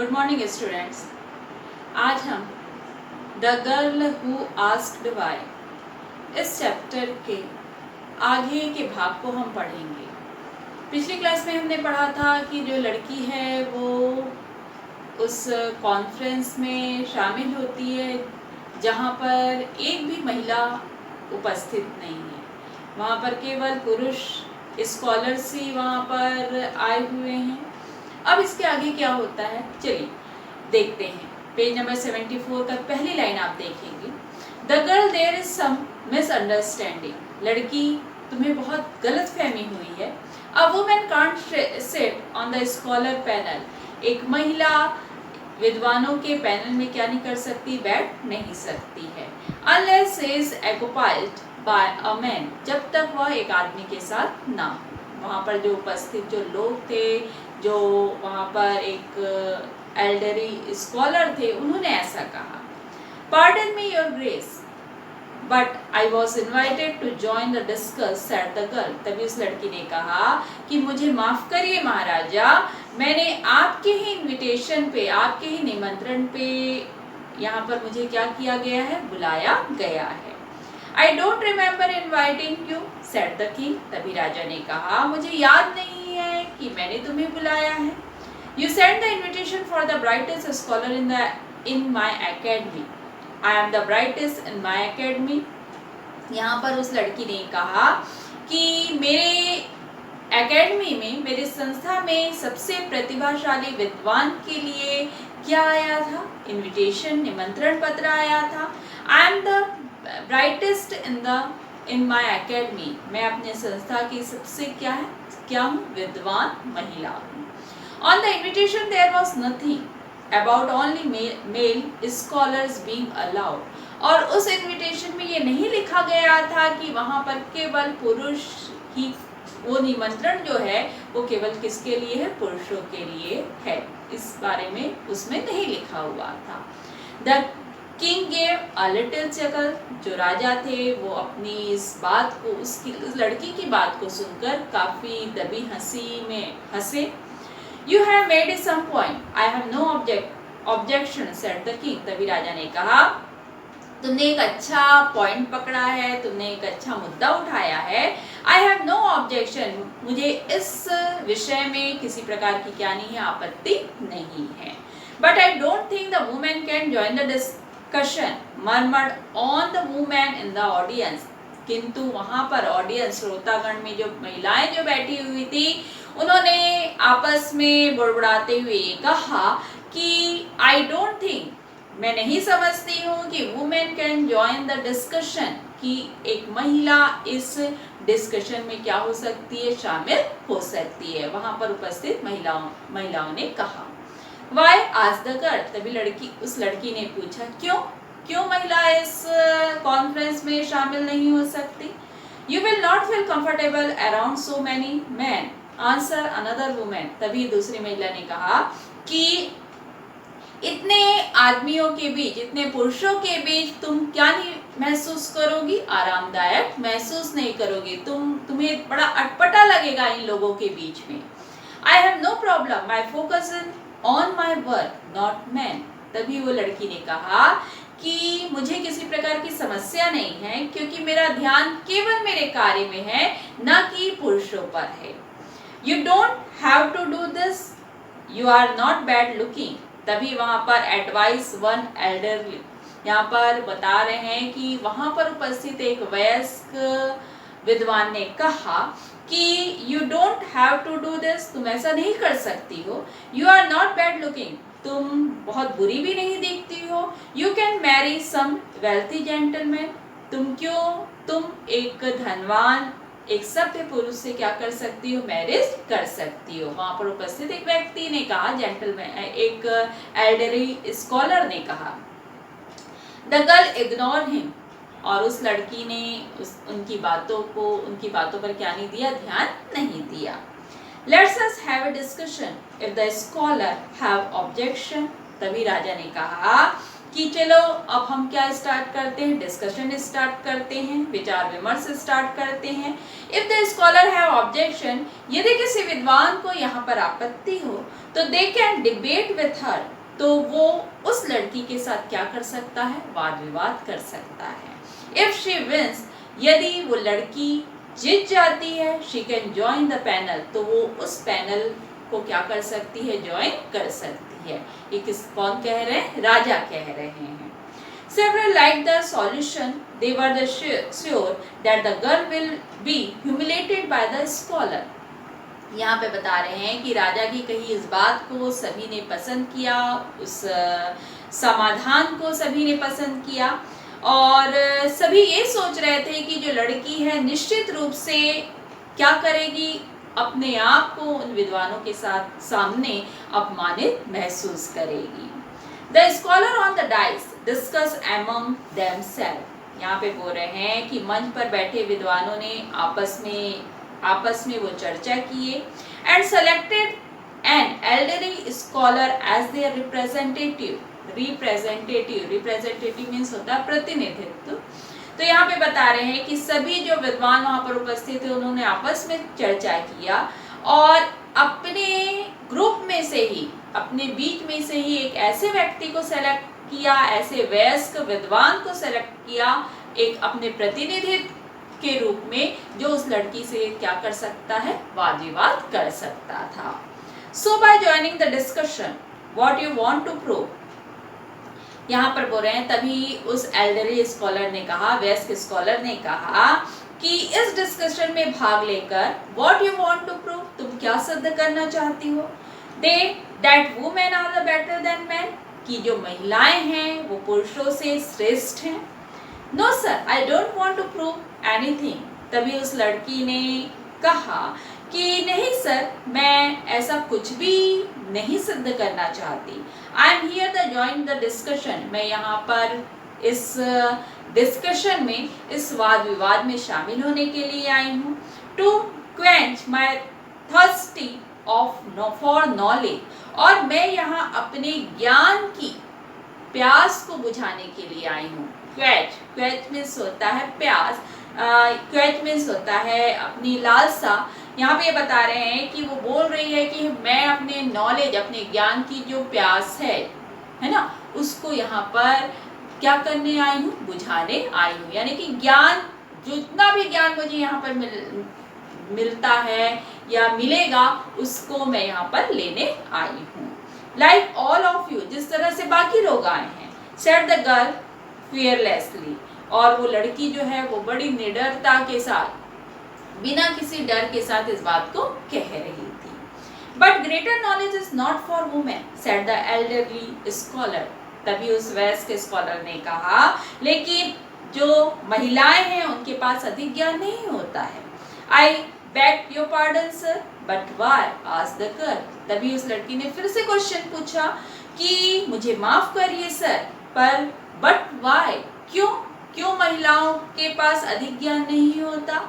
Good morning students. आज हम the girl who asked why इस चैप्टर के आगे के भाग को हम पढ़ेंगे। पिछली क्लास में हमने पढ़ा था कि जो लड़की है वो उस कॉन्फ्रेंस में शामिल होती है जहाँ पर एक भी महिला उपस्थित नहीं है। वहाँ पर केवल पुरुष स्कॉलर्स ही वहाँ पर आए हुए हैं। अब इसके आगे क्या होता है, चलिए देखते हैं। पेज नंबर 74 का पहली लाइन आप देखेंगे, the girl there is some misunderstanding. लड़की, तुम्हें बहुत गलत फहमी हुई है। A women can't sit on the scholar panel. एक महिला विद्वानों के पैनल में क्या नहीं कर सकती, बैठ नहीं सकती है। Unless is occupied by a man, जब तक वह एक आदमी के साथ ना हो। वहाँ पर जो उपस्थित जो लोग थे, जो वहाँ पर एक एल्डरी स्कॉलर थे, उन्होंने ऐसा कहा। Pardon me your grace but I was invited to join the discuss said the girl. तभी उस लड़की ने कहा कि मुझे माफ करिए महाराजा, मैंने आपके ही इनविटेशन पे, आपके ही निमंत्रण पे यहाँ पर मुझे क्या किया गया है, बुलाया गया है। I don't remember inviting you said the king. तभी राजा ने कहा, मुझे याद नहीं है कि मैंने तुम्हें बुलाया है। You send the invitation for the brightest scholar in my academy. I am the brightest in my academy. यहाँ पर उस लड़की ने कहा कि मेरे एकेडमी में, मेरी संस्था में सबसे प्रतिभाशाली विद्वान के लिए क्या आया था, इनविटेशन, निमंत्रण पत्र आया था। I am the brightest in my academy. मैं अपने संस्था की सबसे क्या हूँ, विद्वान महिला हूँ। On the invitation there was nothing about only male scholars being allowed. और उस इन्विटेशन में ये नहीं लिखा गया था कि वहाँ पर केवल पुरुष ही, वो निमंत्रण जो है वो केवल किसके लिए है, पुरुषों के लिए है। इस बारे में उसमें नहीं लिखा हुआ था। The king gave a little chuckle. जो राजा थे वो अपनी इस बात को, उस लड़की की बात को सुनकर काफी दबी हंसी में हंसे। You have made some point, I have no objection said the king. तभी राजा ने कहा, तुमने एक अच्छा पॉइंट पकड़ा है, तुमने एक अच्छा मुद्दा उठाया है। आई हैव नो ऑब्जेक्शन, मुझे इस विषय में किसी प्रकार की क्या नहीं है, आपत्ति नहीं है। But I don't think the women can join the discussion murmured on the women in the audience. किंतु वहां पर ऑडियंस, श्रोतागण में जो महिलाएं जो बैठी हुई थी, उन्होंने आपस में बुड़बुड़ाते हुए कहा कि आई डोंट थिंक, मैं नहीं समझती हूँ कि women can join the discussion, कि एक महिला इस डिस्कशन में क्या हो सकती है, शामिल हो सकती है। वहां पर उपस्थित महिलाओं ने कहा। वाई आज द गर्ल। तभी उस लड़की ने पूछा, क्यों महिला इस कॉन्फ्रेंस में शामिल नहीं हो सकती। You will not feel comfortable around so many man answer another women. तभी दूसरी महिला ने कहा कि इतने आदमियों के बीच, इतने पुरुषों के बीच तुम क्या नहीं महसूस करोगी, आरामदायक महसूस नहीं करोगी, तुम्हें बड़ा अटपटा लगेगा इन लोगों के बीच में। I have no problem, my focus is on my work not man. तभी वो लड़की ने कहा कि मुझे किसी प्रकार की समस्या नहीं है, क्योंकि मेरा ध्यान केवल मेरे कार्य में है, न कि पुरुषों पर है। You don't have to do this, you are not bad looking. तभी वहां पर एडवाइस वन एल्डरली, यहाँ पर बता रहे हैं कि वहां पर उपस्थित एक वयस्क विद्वान ने कहा कि you don't have to do this, तुम ऐसा नहीं कर सकती हो। You are not bad looking, तुम बहुत बुरी भी नहीं दिखती हो। You can marry some wealthy gentleman, तुम एक धनवान, एक सभ्य पुरुष से क्या कर सकती हो, मैरिज कर सकती हो। वहां पर उपस्थित एक व्यक्ति ने कहा, जेंटलमैन, एक एल्डरी स्कॉलर ने कहा। The girl ignore him. और उस लड़की ने उनकी बातों पर क्या नहीं दिया, ध्यान नहीं दिया। Let's us have a discussion if the scholar have objection. तभी राजा ने कहा कि चलो अब हम क्या स्टार्ट करते हैं, डिस्कशन स्टार्ट करते हैं, विचार विमर्श स्टार्ट करते हैं। If the scholar have objection, यदि किसी विद्वान को यहाँ पर आपत्ति हो तो they can debate with her, तो वो उस लड़की के साथ क्या कर सकता है, वाद विवाद कर सकता है। इफ शी विंस, यदि वो लड़की जीत जाती है, she can join the panel, तो वो उस पैनल को क्या कर सकती है, ज्वाइन कर सकती है। ये कौन कह रहे हैं, राजा कह रहे हैं। Several liked the solution. They were the sure that the girl will be humiliated by the scholar. यहाँ पे बता रहे हैं कि राजा की कही इस बात को सभी ने पसंद किया, उस समाधान को सभी ने पसंद किया और सभी ये सोच रहे थे कि जो लड़की है निश्चित रूप से क्या करेगी, अपने आप को उन विद्वानों के साथ सामने अपमानित महसूस करेगी। The scholar on the dais discuss among themselves. यहाँ पे बोल रहे हैं कि मंच पर बैठे विद्वानों ने आपस में वो चर्चा किए and selected an elderly scholar as their representative means होता है प्रतिनिधित्व। तो यहाँ पे बता रहे हैं कि सभी जो विद्वान वहाँ पर उपस्थित थे उन्होंने आपस में चर्चा किया और अपने ग्रुप में से ही, अपने बीच में से ही एक ऐसे व्यक्ति को सेलेक्ट किया, ऐसे वयस्क विद्वान को सेलेक्ट किया एक अपने प्रतिनिधित्व के रूप में, जो उस लड़की से क्या कर सकता है, वाद विवाद कर सकता था। So by joining the discussion, what you want to prove? यहाँ पर बोल रहे हैं तभी उस एल्डरली स्कॉलर ने कहा, वयस्क स्कॉलर ने कहा कि इस डिस्कशन में भाग लेकर what you want to prove, तुम क्या सिद्ध करना चाहती हो? that women are the better than men, कि जो महिलाएं हैं वो पुरुषों से श्रेष्ठ हैं। No sir, I don't want to prove anything. तभी उस लड़की ने कहा कि नहीं सर, मैं ऐसा कुछ भी नहीं सिद्ध करना चाहती। I am here to join the discussion. मैं यहाँ पर इस डिस्कशन में, इस वाद विवाद में शामिल होने के लिए आई हूँ। To quench my thirsty for knowledge, और मैं यहाँ अपने ज्ञान की प्यास को बुझाने के लिए आई हूँ। क्वेच मीन्स होता है प्यास, क्वेच मीन्स होता है अपनी लालसा। यहाँ पे ये बता रहे हैं कि वो बोल रही है कि मैं अपने नॉलेज, अपने ज्ञान की जो प्यास है ना, उसको यहाँ पर क्या करने आई हूँ, बुझाने आई हूँ। यानी कि ज्ञान, जितना भी ज्ञान मुझे यहाँ पर मिलता है या मिलेगा, उसको मैं यहाँ पर लेने आई हूँ। Like all of you, जिस तरह से बाकी लोग आए हैं। Said the girl fearlessly, और वो लड़की जो है वो बड़ी निडरता के साथ, बिना किसी डर के साथ इस बात को कह रही थी। But greater knowledge is not for women, said the elderly scholar. तभी उस वयस्क स्कॉलर ने कहा, लेकिन जो महिलाएं हैं उनके पास अधिक ज्ञान नहीं होता है। I beg your pardon sir, but why? asked the girl. तभी उस लड़की ने फिर से क्वेश्चन पूछा कि मुझे माफ करिए सर, पर but why? क्यों महिलाओं के पास अधिक ज्ञान नहीं होता?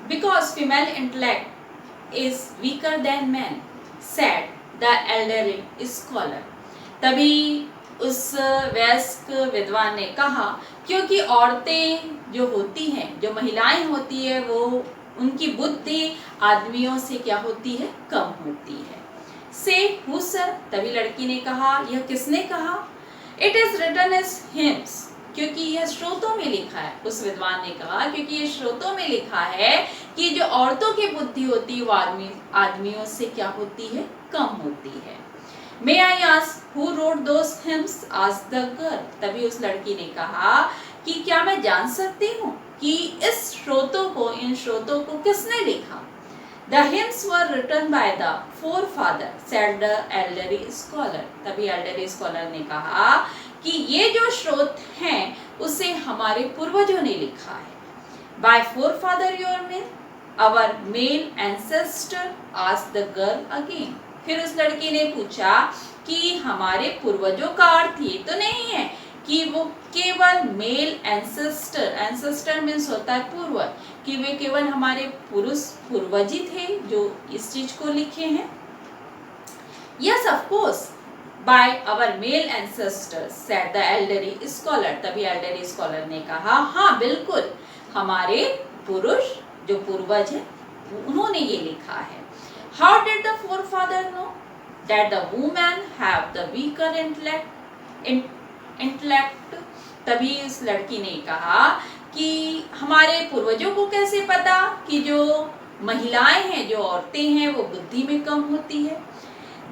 Because female intellect is weaker than men, said the elderly scholar. तभी उस वयस्क विद्वान ने कहा, क्योंकि औरतें जो होती हैं, जो महिलाएं होती है, वो उनकी बुद्धि आदमियों से क्या होती है, कम होती है। से हु सर, तभी लड़की ने कहा, यह किसने कहा? It is written as hymns, क्योंकि यह श्रोतों में लिखा है। उस विद्वान ने कहा क्योंकि ये श्रोतों में लिखा है कि जो औरतों की बुद्धि होती है वो आदमियों से क्या होती है, कम होती है। May I ask who wrote those hymns? asked the girl. तभी उस लड़की ने कहा कि क्या मैं जान सकती हूँ कि इन श्रोतों को किसने लिखा? The hymns were written by the forefather, said the elderly scholar. तभी elderly scholar ने कहा कि ये जो श्रोत हैं उसे हमारे पूर्वजों ने लिखा है। By forefather your mean? Our male ancestor? asked the girl again. फिर उस लड़की ने पूछा कि हमारे पूर्वजों का अर्थ ये तो नहीं है कि वो केवल मेल एंसेस्टर मीन्स होता है पूर्वज, कि वे केवल हमारे पूर्वज ही थे जो इस चीज को लिखे हैं। Yes of course by our male ancestors, said the elderly scholar. तभी elderly scholar ने कहा, हाँ बिल्कुल, हमारे पुरुष जो पूर्वज हैं उन्होंने ये लिखा है. How did the forefather know that the women have the weaker intellect? तभी उस लड़की ने कहा कि हमारे पूर्वजों को कैसे पता कि जो महिलाएं हैं, जो औरतें हैं, वो बुद्धि में कम होती है.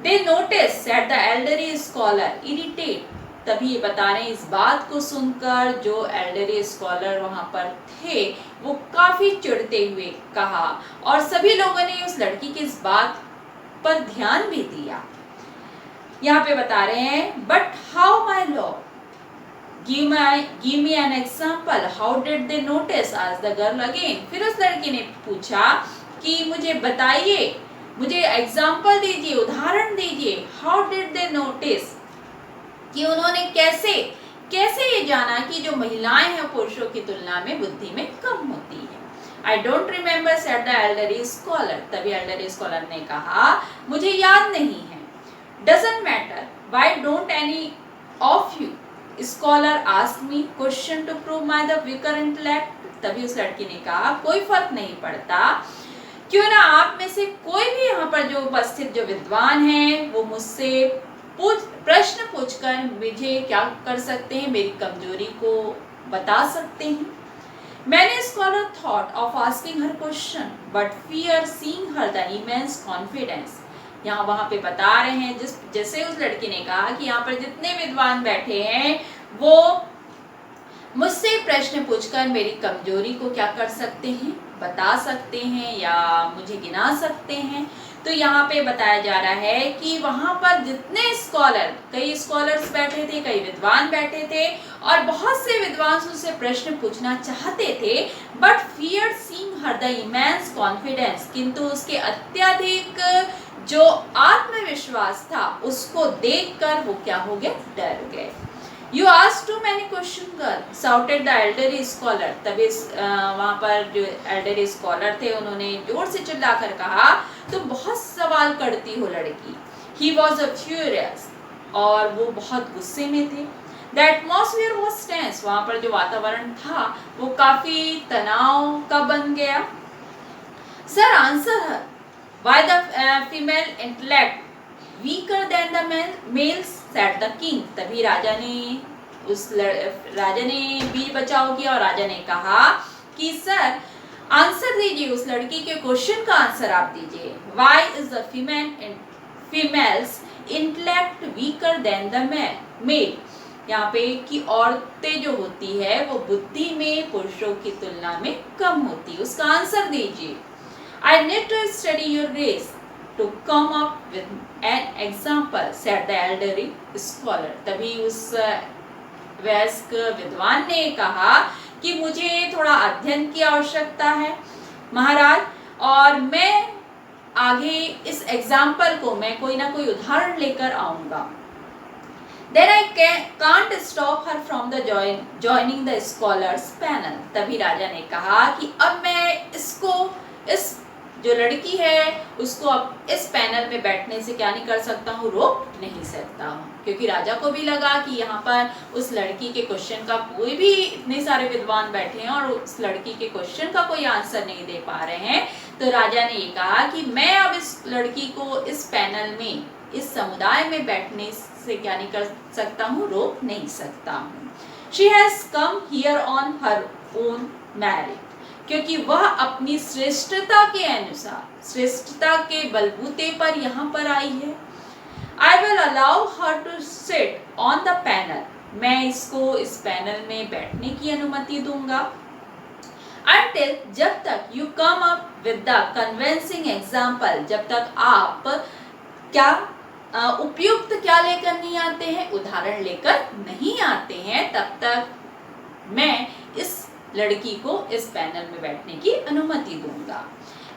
They noticed, said the elderly scholar, irritate. तभी ये बता रहे हैं, इस बात को सुनकर जो एल्डरी स्कॉलर वहां पर थे वो काफी चिढ़ते हुए कहा, और सभी लोगों ने उस लड़की की इस बात पर ध्यान भी दिया. यहाँ पे बता रहे हैं, but how my Lord, give me an example, how did they notice, asked the girl again. फिर उस लड़की ने पूछा कि मुझे बताइए, मुझे एग्जाम्पल दीजिए, उदाहरण दीजिए. हाउ डिड दे नोटिस, कि उन्होंने कैसे ये जाना कि जो महिलाएं हैं पुरुषों की तुलना में बुद्धि में कम होती है. I don't remember, said the elderly scholar. तभी एल्डरी स्कॉलर ने कहा, मुझे याद नहीं है. Doesn't matter, why don't any of you scholar ask me question to prove my the weaker intellect. तभी उस लड़की ने कहा, कोई फर्क नहीं पड़ता, क्यों ना आप में से कोई भी यहाँ पर जो उपस्थित जो विद्वान हैं वो मुझसे प्रश्न पूछकर मुझे क्या कर सकते हैं, मेरी कमजोरी को बता सकते हैं. मैंने scholar thought of asking her question but fear seeing her the immense confidence. यहाँ वहाँ पे बता रहे हैं, जैसे उस लड़की ने कहा कि यहाँ पर जितने विद्वान बैठे हैं वो मुझसे प्रश्न पूछकर मेरी कमजोरी को क्या कर सकते हैं, बता सकते हैं या मुझे गिना सकते हैं. तो यहाँ पे बताया जा रहा है कि वहाँ पर जितने स्कॉलर, कई स्कॉलर्स बैठे थे, कई विद्वान बैठे थे, और बहुत से विद्वान उससे प्रश्न पूछना चाहते थे, but fear seeing her the immense confidence, किंतु उसके अत्यधिक जो आत्मविश्वास था उसको देखकर वो क्या हो गए, डर गए. You asked too many questions, girl, shouted the elderly scholar. तभी वहाँ पर जो elderly scholar थे उन्होंने जोर से चिल्लाकर कहा, तुम बहुत सवाल करती हो लड़की. He was furious, और वो बहुत गुस्से में थे. The atmosphere was tense. वहाँ पर जो वातावरण था वो काफी तनाव का बन गया. Sir, answer her. Why the female intellect weaker than the males, said the king. तभी राजा ने वीर बचाव किया और राजा ने कहा कि सर आंसर दीजिए, उस लड़की के क्वेश्चन का आंसर आप दीजिए. Why is the females intellect weaker than the male? यहाँ पे कि औरतें जो होती है वो बुद्धि में पुरुषों की तुलना में कम होती है, उसका आंसर दीजिए. I need to study your grace to come up with an example, said the elderly scholar. तभी उस वयस्क विद्वान ने कहा कि मुझे थोड़ा अध्ययन की आवश्यकता है महाराज, और मैं आगे इस एग्जाम्पल को मैं कोई ना कोई उदाहरण लेकर आऊंगा. Then I can't stop her from the joining the scholars panel. तभी राजा ने कहा कि अब मैं इस जो लड़की है उसको अब इस पैनल में बैठने से क्या नहीं कर सकता हूँ, रोक नहीं सकता हूँ. क्योंकि राजा को भी लगा कि यहाँ पर उस लड़की के क्वेश्चन का कोई भी, इतने सारे विद्वान बैठे हैं और उस लड़की के क्वेश्चन का कोई आंसर नहीं दे पा रहे हैं, तो राजा ने ये कहा कि मैं अब इस लड़की को इस पैनल में, इस समुदाय में बैठने से क्या नहीं कर सकता हूँ, रोक नहीं सकता हूँ. She has come here on her own merit. क्योंकि वह अपनी श्रेष्ठता के अनुसार, श्रेष्ठता के बलबूते पर यहाँ पर आई है. I will allow her to sit on the panel. मैं इसको इस पैनल में बैठने की अनुमति दूंगा. Until, जब तक you come up with the convincing example, जब तक आप क्या उपयुक्त क्या लेकर नहीं आते हैं, उदाहरण लेकर नहीं आते हैं, तब तक मैं इस लड़की को इस पैनल में बैठने की अनुमति दूंगा.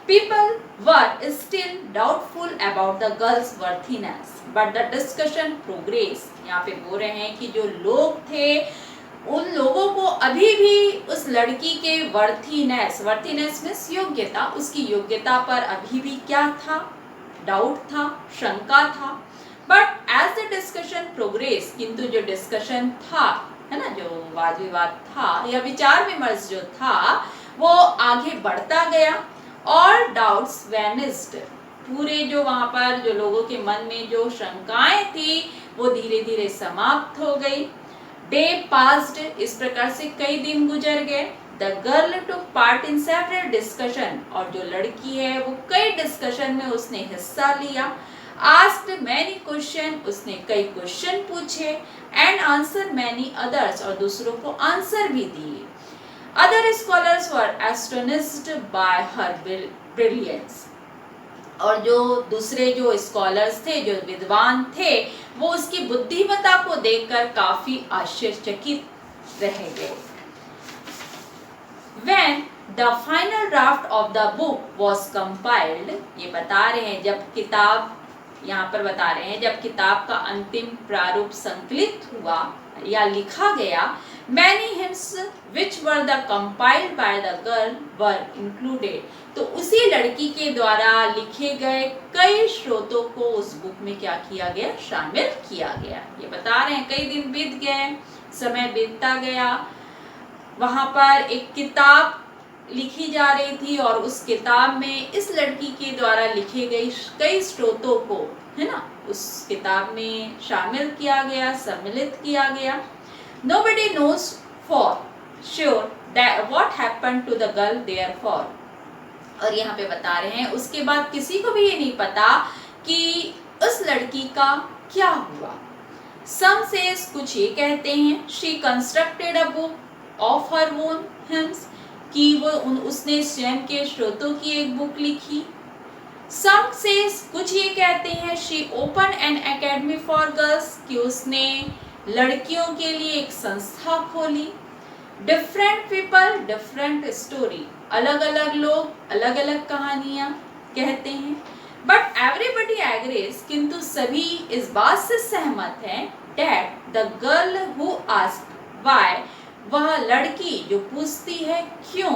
People were still doubtful about the girl's worthiness, but the discussion progressed. यहाँ पे बोल रहे हैं कि जो लोग थे उन लोगों को अभी भी उस लड़की के वर्थीनेस मीन्स योग्यता, उसकी योग्यता पर अभी भी क्या था, डाउट था, शंका था. But as the discussion progress, किंतु जो डिस्कशन था, है ना, जो वाद विवाद था या विचार विमर्श जो था वो आगे बढ़ता गया, और डाउट्स वैनिस्ड, पूरे जो वहां पर जो लोगों के मन में जो शंकाएं थी वो धीरे धीरे समाप्त हो गई। डे पास्ड, इस प्रकार से कई दिन गुजर गए। The girl took part in several discussion, और जो लड़की है वो कई डिस्कशन में उसने हिस्सा लिया। आस्क्ड मैनी क्वेश्चन, उसने कई क्वेश्चन पूछे। एंड आंसर मैनी अदर्स, और दूसरों को आंसर भी दिए। अदर स्कॉलर्स वर एस्टोनिश्ड बाय हर ब्रिलियंस, और जो दूसरे जो स्कॉलर्स थे, जो विद्वान थे, वो उसकी बुद्धिमत्ता को देखकर काफी आश्चर्यचकित रह गए। When the final draft of the book was compiled, ये बता रहे हैं जब किताब, यहाँ पर बता रहे हैं जब किताब का अंतिम प्रारूप संकलित हुआ या लिखा गया, many hymns which were the compiled by the girl were included, तो उसी लड़की के द्वारा लिखे गए कई स्रोतों को उस बुक में क्या किया गया, शामिल किया गया। ये बता रहे हैं कई दिन बीत गए, समय बीतता गया, वहां पर एक किताब लिखी जा रही थी और उस किताब में इस लड़की के द्वारा लिखे गए कई स्रोतों को, है ना, उस किताब में शामिल किया गया, सम्मिलित किया गया। Nobody knows for sure that what happened to the girl therefore, और यहाँ पे बता रहे हैं उसके बाद किसी को भी ये नहीं पता कि उस लड़की का क्या हुआ। Some says, कुछ ये कहते हैं, she constructed a book of her own hymns, कि वो उसने स्वयं के स्रोतों की एक बुक लिखी। Some says, कुछ ये कहते हैं, she opened an academy for girls, कि उसने लड़कियों के लिए एक संस्था खोली। Different people, different story, अलग अलग लोग अलग अलग कहानियां कहते हैं। But everybody agrees, किंतु सभी इस बात से सहमत हैं, that the girl who asked why, वह लड़की जो पूछती है क्यों,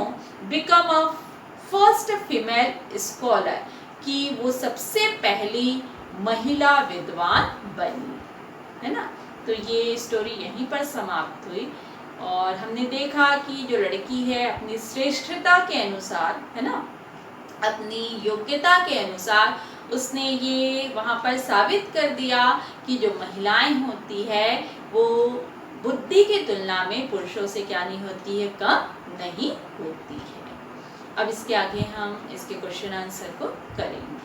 become a first female scholar, कि वो सबसे पहली महिला विद्वान बनी, है ना। तो ये स्टोरी यहीं पर समाप्त हुई और हमने देखा कि जो लड़की है अपनी श्रेष्ठता के अनुसार, है ना, अपनी योग्यता के अनुसार उसने ये वहाँ पर साबित कर दिया कि जो महिलाएं होती है वो बुद्धि की तुलना में पुरुषों से क्या नहीं होती है, कम नहीं होती है। अब इसके आगे हम इसके क्वेश्चन आंसर को करेंगे।